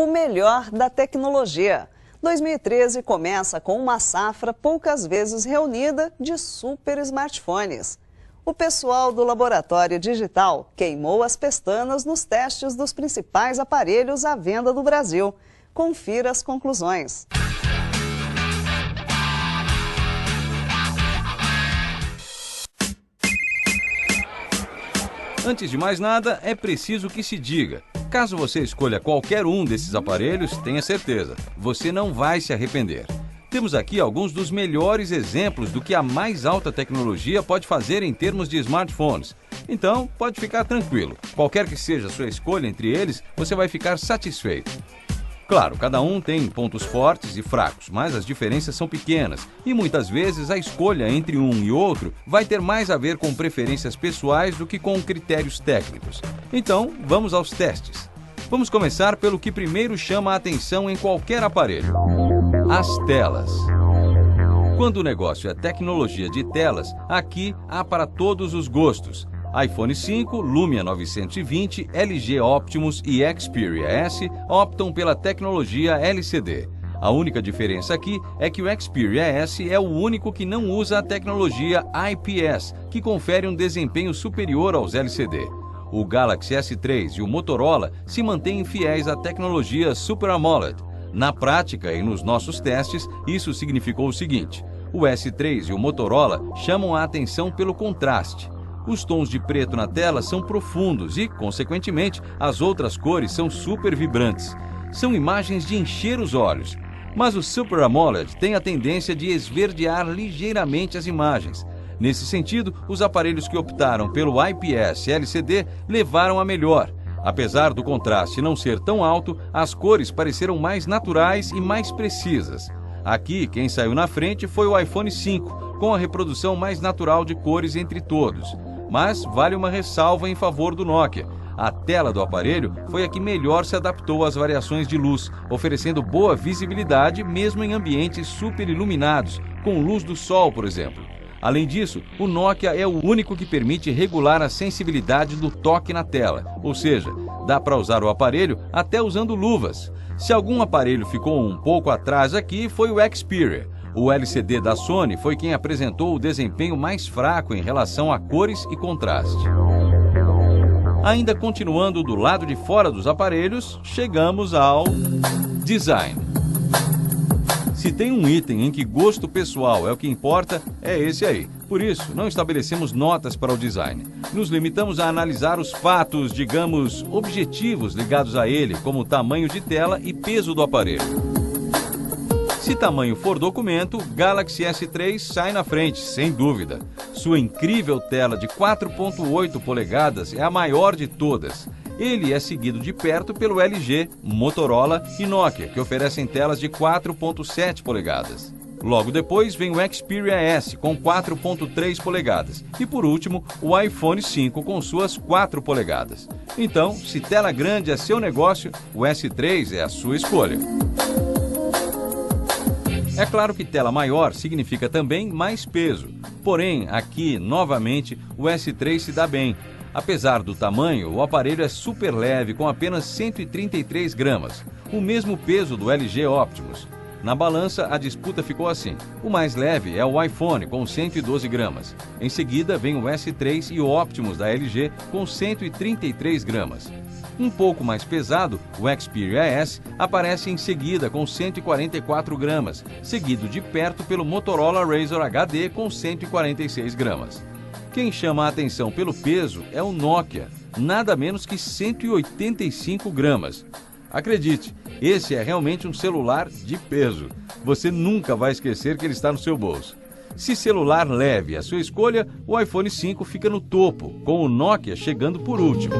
O melhor da tecnologia. 2013 começa com uma safra poucas vezes reunida de super smartphones. O pessoal do Laboratório Digital queimou as pestanas nos testes dos principais aparelhos à venda do Brasil. Confira as conclusões. Antes de mais nada, é preciso que se diga. Caso você escolha qualquer um desses aparelhos, tenha certeza, você não vai se arrepender. Temos aqui alguns dos melhores exemplos do que a mais alta tecnologia pode fazer em termos de smartphones. Então, pode ficar tranquilo. Qualquer que seja a sua escolha entre eles, você vai ficar satisfeito. Claro, cada um tem pontos fortes e fracos, mas as diferenças são pequenas e muitas vezes a escolha entre um e outro vai ter mais a ver com preferências pessoais do que com critérios técnicos. Então, vamos aos testes. Vamos começar pelo que primeiro chama a atenção em qualquer aparelho: as telas. Quando o negócio é tecnologia de telas, aqui há para todos os gostos. iPhone 5, Lumia 920, LG Optimus e Xperia S optam pela tecnologia LCD. A única diferença aqui é que o Xperia S é o único que não usa a tecnologia IPS, que confere um desempenho superior aos LCD. O Galaxy S3 e o Motorola se mantêm fiéis à tecnologia Super AMOLED. Na prática e nos nossos testes, isso significou o seguinte: o S3 e o Motorola chamam a atenção pelo contraste. Os tons de preto na tela são profundos e, consequentemente, as outras cores são super vibrantes. São imagens de encher os olhos. Mas o Super AMOLED tem a tendência de esverdear ligeiramente as imagens. Nesse sentido, os aparelhos que optaram pelo IPS LCD levaram a melhor. Apesar do contraste não ser tão alto, as cores pareceram mais naturais e mais precisas. Aqui, quem saiu na frente foi o iPhone 5, com a reprodução mais natural de cores entre todos. Mas vale uma ressalva em favor do Nokia. A tela do aparelho foi a que melhor se adaptou às variações de luz, oferecendo boa visibilidade mesmo em ambientes super iluminados, com luz do sol, por exemplo. Além disso, o Nokia é o único que permite regular a sensibilidade do toque na tela, ou seja, dá para usar o aparelho até usando luvas. Se algum aparelho ficou um pouco atrás aqui, foi o Xperia. O LCD da Sony foi quem apresentou o desempenho mais fraco em relação a cores e contraste. Ainda continuando do lado de fora dos aparelhos, chegamos ao design. Se tem um item em que gosto pessoal é o que importa, é esse aí. Por isso, não estabelecemos notas para o design. Nos limitamos a analisar os fatos, digamos, objetivos ligados a ele, como tamanho de tela e peso do aparelho. Se tamanho for documento, Galaxy S3 sai na frente, sem dúvida. Sua incrível tela de 4.8 polegadas é a maior de todas. Ele é seguido de perto pelo LG, Motorola e Nokia, que oferecem telas de 4.7 polegadas. Logo depois vem o Xperia S com 4.3 polegadas e por último o iPhone 5 com suas 4 polegadas. Então, se tela grande é seu negócio, o S3 é a sua escolha. É claro que tela maior significa também mais peso. Porém, aqui, novamente, o S3 se dá bem. Apesar do tamanho, o aparelho é super leve, com apenas 133 gramas, o mesmo peso do LG Optimus. Na balança, a disputa ficou assim. O mais leve é o iPhone, com 112 gramas. Em seguida, vem o S3 e o Optimus da LG, com 133 gramas. Um pouco mais pesado, o Xperia S aparece em seguida com 144 gramas, seguido de perto pelo Motorola Razr HD com 146 gramas. Quem chama a atenção pelo peso é o Nokia, nada menos que 185 gramas. Acredite, esse é realmente um celular de peso. Você nunca vai esquecer que ele está no seu bolso. Se celular leve é a sua escolha, o iPhone 5 fica no topo, com o Nokia chegando por último.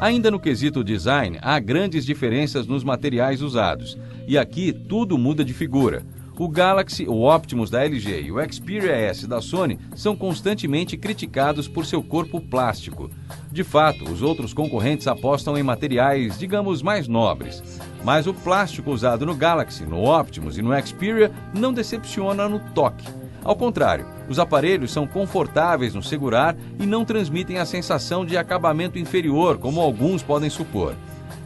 Ainda no quesito design, há grandes diferenças nos materiais usados. E aqui tudo muda de figura. O Galaxy, o Optimus da LG e o Xperia S da Sony são constantemente criticados por seu corpo plástico. De fato, os outros concorrentes apostam em materiais, digamos, mais nobres. Mas o plástico usado no Galaxy, no Optimus e no Xperia não decepciona no toque. Ao contrário, os aparelhos são confortáveis no segurar e não transmitem a sensação de acabamento inferior, como alguns podem supor.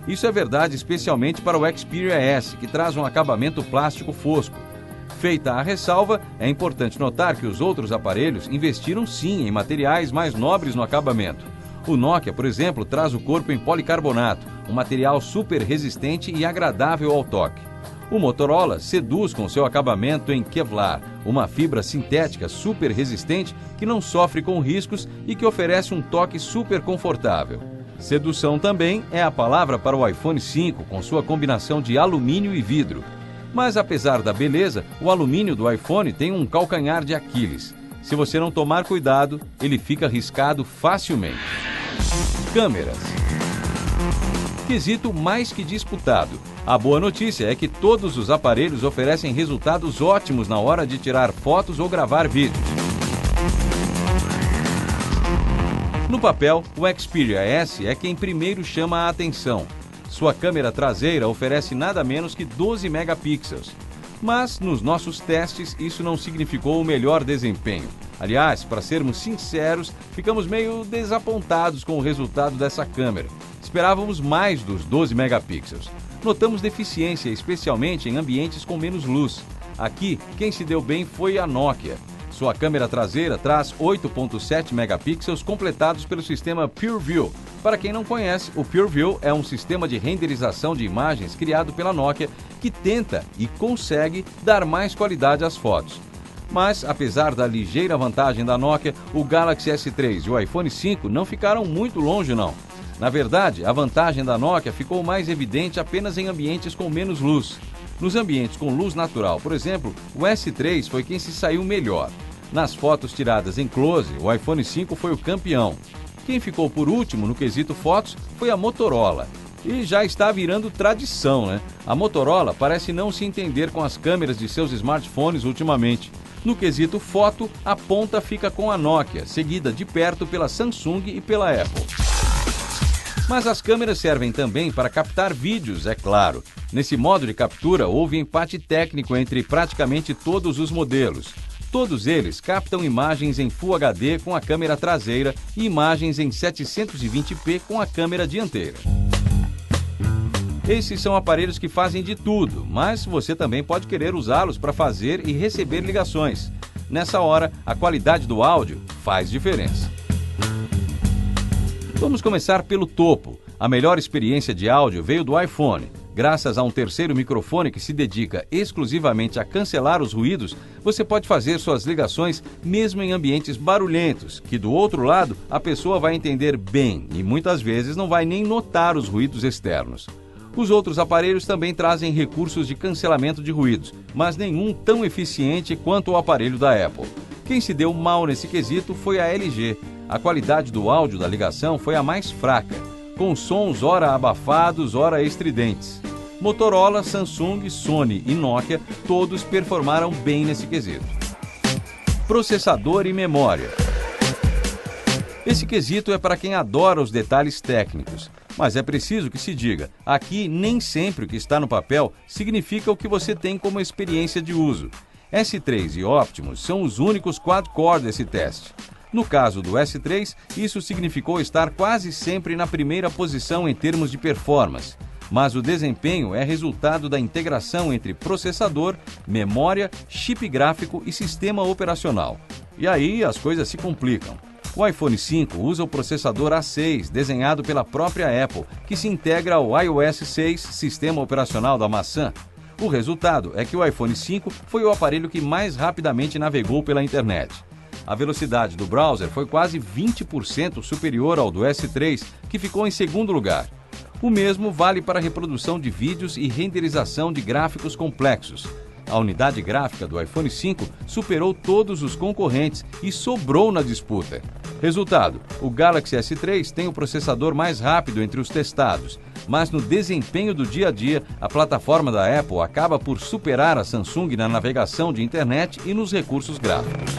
Isso é verdade especialmente para o Xperia S, que traz um acabamento plástico fosco. Feita a ressalva, é importante notar que os outros aparelhos investiram sim em materiais mais nobres no acabamento. O Nokia, por exemplo, traz o corpo em policarbonato, um material super resistente e agradável ao toque. O Motorola seduz com seu acabamento em Kevlar, uma fibra sintética super resistente que não sofre com riscos e que oferece um toque super confortável. Sedução também é a palavra para o iPhone 5, com sua combinação de alumínio e vidro. Mas apesar da beleza, o alumínio do iPhone tem um calcanhar de Aquiles. Se você não tomar cuidado, ele fica riscado facilmente. Câmeras. Quesito mais que disputado. A boa notícia é que todos os aparelhos oferecem resultados ótimos na hora de tirar fotos ou gravar vídeos. No papel, o Xperia S é quem primeiro chama a atenção. Sua câmera traseira oferece nada menos que 12 megapixels. Mas, nos nossos testes, isso não significou o melhor desempenho. Aliás, para sermos sinceros, ficamos meio desapontados com o resultado dessa câmera. Esperávamos mais dos 12 megapixels. Notamos deficiência, especialmente em ambientes com menos luz. Aqui, quem se deu bem foi a Nokia. Sua câmera traseira traz 8.7 megapixels completados pelo sistema PureView. Para quem não conhece, o PureView é um sistema de renderização de imagens criado pela Nokia que tenta e consegue dar mais qualidade às fotos. Mas, apesar da ligeira vantagem da Nokia, o Galaxy S3 e o iPhone 5 não ficaram muito longe não. Na verdade, a vantagem da Nokia ficou mais evidente apenas em ambientes com menos luz. Nos ambientes com luz natural, por exemplo, o S3 foi quem se saiu melhor. Nas fotos tiradas em close, o iPhone 5 foi o campeão. Quem ficou por último no quesito fotos foi a Motorola. E já está virando tradição, né? A Motorola parece não se entender com as câmeras de seus smartphones ultimamente. No quesito foto, a ponta fica com a Nokia, seguida de perto pela Samsung e pela Apple. Mas as câmeras servem também para captar vídeos, é claro. Nesse modo de captura, houve empate técnico entre praticamente todos os modelos. Todos eles captam imagens em Full HD com a câmera traseira e imagens em 720p com a câmera dianteira. Esses são aparelhos que fazem de tudo, mas você também pode querer usá-los para fazer e receber ligações. Nessa hora, a qualidade do áudio faz diferença. Vamos começar pelo topo. A melhor experiência de áudio veio do iPhone. Graças a um terceiro microfone que se dedica exclusivamente a cancelar os ruídos, você pode fazer suas ligações mesmo em ambientes barulhentos, que do outro lado a pessoa vai entender bem e muitas vezes não vai nem notar os ruídos externos. Os outros aparelhos também trazem recursos de cancelamento de ruídos, mas nenhum tão eficiente quanto o aparelho da Apple. Quem se deu mal nesse quesito foi a LG. A qualidade do áudio da ligação foi a mais fraca, com sons ora abafados, ora estridentes. Motorola, Samsung, Sony e Nokia todos performaram bem nesse quesito. Processador e memória. Esse quesito é para quem adora os detalhes técnicos. Mas é preciso que se diga, aqui nem sempre o que está no papel significa o que você tem como experiência de uso. S3 e Optimus são os únicos quad-core desse teste. No caso do S3, isso significou estar quase sempre na primeira posição em termos de performance. Mas o desempenho é resultado da integração entre processador, memória, chip gráfico e sistema operacional. E aí as coisas se complicam. O iPhone 5 usa o processador A6, desenhado pela própria Apple, que se integra ao iOS 6, sistema operacional da maçã. O resultado é que o iPhone 5 foi o aparelho que mais rapidamente navegou pela internet. A velocidade do browser foi quase 20% superior ao do S3, que ficou em segundo lugar. O mesmo vale para a reprodução de vídeos e renderização de gráficos complexos. A unidade gráfica do iPhone 5 superou todos os concorrentes e sobrou na disputa. Resultado, o Galaxy S3 tem o processador mais rápido entre os testados, mas no desempenho do dia a dia, a plataforma da Apple acaba por superar a Samsung na navegação de internet e nos recursos gráficos.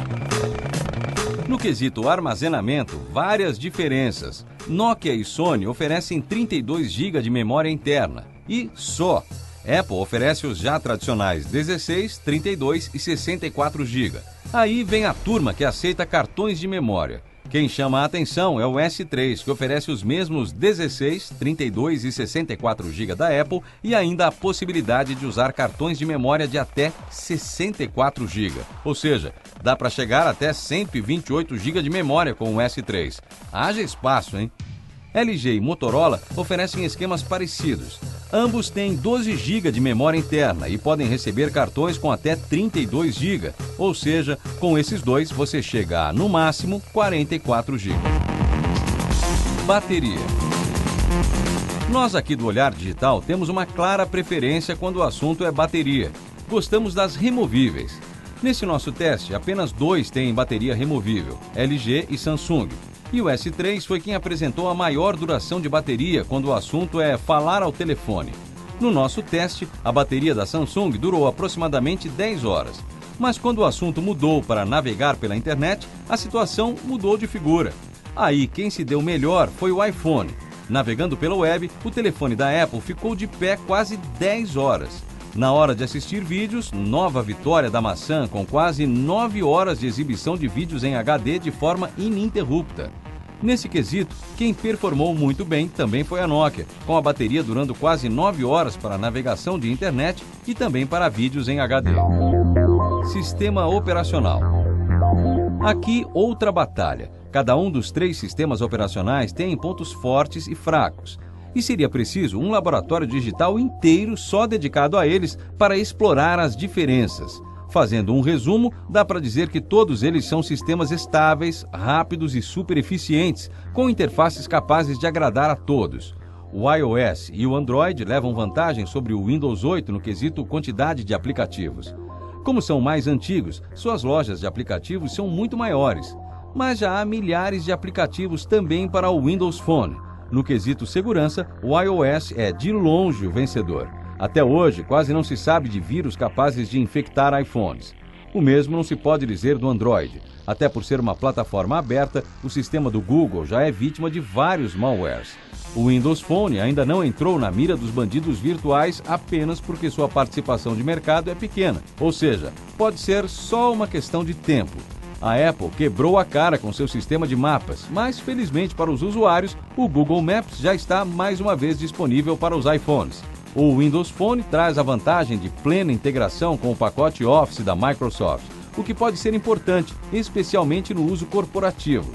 No quesito armazenamento, várias diferenças. Nokia e Sony oferecem 32 GB de memória interna e só. Apple oferece os já tradicionais 16, 32 e 64 GB. Aí vem a turma que aceita cartões de memória. Quem chama a atenção é o S3, que oferece os mesmos 16, 32 e 64 GB da Apple e ainda a possibilidade de usar cartões de memória de até 64 GB. Ou seja, dá para chegar até 128 GB de memória com o S3. Haja espaço, hein? LG e Motorola oferecem esquemas parecidos. Ambos têm 12 GB de memória interna e podem receber cartões com até 32 GB, ou seja, com esses dois você chega a, no máximo, 44 GB. Bateria. Nós aqui do Olhar Digital temos uma clara preferência quando o assunto é bateria. Gostamos das removíveis. Nesse nosso teste, apenas dois têm bateria removível, LG e Samsung. E o S3 foi quem apresentou a maior duração de bateria quando o assunto é falar ao telefone. No nosso teste, a bateria da Samsung durou aproximadamente 10 horas. Mas quando o assunto mudou para navegar pela internet, a situação mudou de figura. Aí quem se deu melhor foi o iPhone. Navegando pela web, o telefone da Apple ficou de pé quase 10 horas. Na hora de assistir vídeos, nova vitória da maçã com quase 9 horas de exibição de vídeos em HD de forma ininterrupta. Nesse quesito, quem performou muito bem também foi a Nokia, com a bateria durando quase 9 horas para navegação de internet e também para vídeos em HD. Sistema operacional. Aqui outra batalha. Cada um dos 3 sistemas operacionais tem pontos fortes e fracos. E seria preciso um laboratório digital inteiro só dedicado a eles para explorar as diferenças. Fazendo um resumo, dá para dizer que todos eles são sistemas estáveis, rápidos e super eficientes, com interfaces capazes de agradar a todos. O iOS e o Android levam vantagem sobre o Windows 8 no quesito quantidade de aplicativos. Como são mais antigos, suas lojas de aplicativos são muito maiores. Mas já há milhares de aplicativos também para o Windows Phone. No quesito segurança, o iOS é de longe o vencedor. Até hoje, quase não se sabe de vírus capazes de infectar iPhones. O mesmo não se pode dizer do Android. Até por ser uma plataforma aberta, o sistema do Google já é vítima de vários malwares. O Windows Phone ainda não entrou na mira dos bandidos virtuais apenas porque sua participação de mercado é pequena. Ou seja, pode ser só uma questão de tempo. A Apple quebrou a cara com seu sistema de mapas, mas felizmente para os usuários, o Google Maps já está mais uma vez disponível para os iPhones. O Windows Phone traz a vantagem de plena integração com o pacote Office da Microsoft, o que pode ser importante, especialmente no uso corporativo.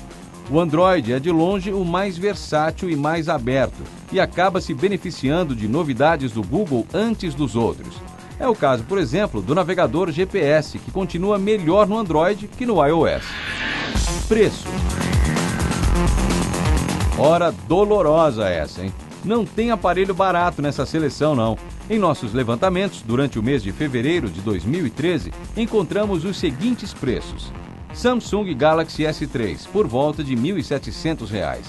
O Android é de longe o mais versátil e mais aberto, e acaba se beneficiando de novidades do Google antes dos outros. É o caso, por exemplo, do navegador GPS, que continua melhor no Android que no iOS. Preço. Hora dolorosa essa, hein? Não tem aparelho barato nessa seleção, não. Em nossos levantamentos, durante o mês de fevereiro de 2013, encontramos os seguintes preços. Samsung Galaxy S3, por volta de R$ 1.700.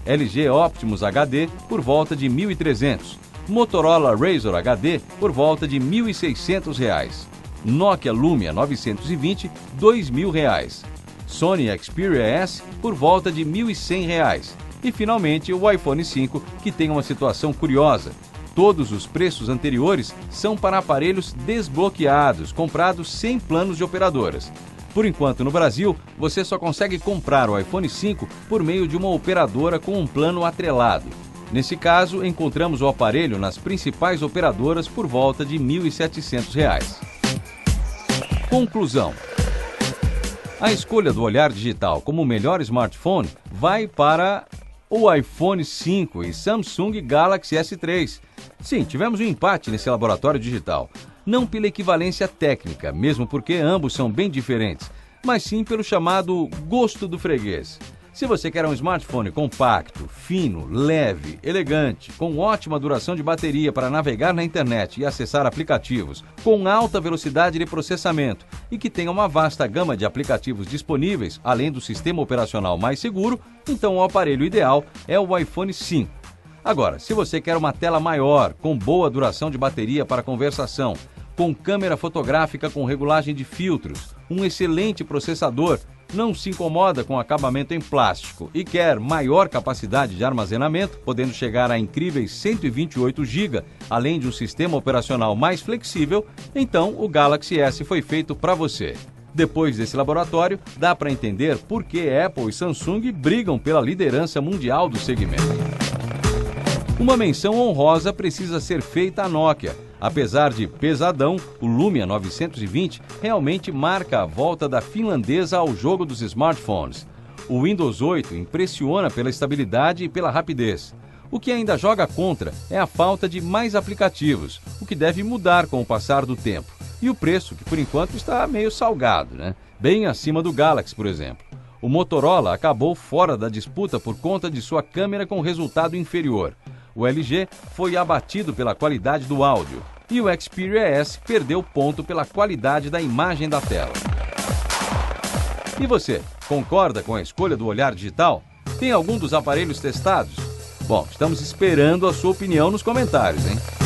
LG Optimus HD, por volta de R$ 1.300. Motorola Razr HD por volta de R$ 1.600. Nokia Lumia 920, R$ 2.000. Sony Xperia S por volta de R$ 1.100. E finalmente o iPhone 5, que tem uma situação curiosa. Todos os preços anteriores são para aparelhos desbloqueados, comprados sem planos de operadoras. Por enquanto, no Brasil, você só consegue comprar o iPhone 5 por meio de uma operadora com um plano atrelado. Nesse caso, encontramos o aparelho nas principais operadoras por volta de R$ 1.700. Conclusão. A escolha do Olhar Digital como o melhor smartphone vai para o iPhone 5 e Samsung Galaxy S3. Sim, tivemos um empate nesse laboratório digital. Não pela equivalência técnica, mesmo porque ambos são bem diferentes, mas sim pelo chamado gosto do freguês. Se você quer um smartphone compacto, fino, leve, elegante, com ótima duração de bateria para navegar na internet e acessar aplicativos, com alta velocidade de processamento e que tenha uma vasta gama de aplicativos disponíveis, além do sistema operacional mais seguro, então o aparelho ideal é o iPhone 5. Agora, se você quer uma tela maior, com boa duração de bateria para conversação, com câmera fotográfica com regulagem de filtros, um excelente processador, não se incomoda com acabamento em plástico e quer maior capacidade de armazenamento, podendo chegar a incríveis 128 GB, além de um sistema operacional mais flexível, então o Galaxy S foi feito para você. Depois desse laboratório, dá para entender por que Apple e Samsung brigam pela liderança mundial do segmento. Uma menção honrosa precisa ser feita à Nokia. Apesar de pesadão, o Lumia 920 realmente marca a volta da finlandesa ao jogo dos smartphones. O Windows 8 impressiona pela estabilidade e pela rapidez. O que ainda joga contra é a falta de mais aplicativos, o que deve mudar com o passar do tempo. E o preço, que por enquanto está meio salgado, né? Bem acima do Galaxy, por exemplo. O Motorola acabou fora da disputa por conta de sua câmera com resultado inferior. O LG foi abatido pela qualidade do áudio. E o Xperia S perdeu ponto pela qualidade da imagem da tela. E você, concorda com a escolha do olhar digital? Tem algum dos aparelhos testados? Bom, estamos esperando a sua opinião nos comentários, hein?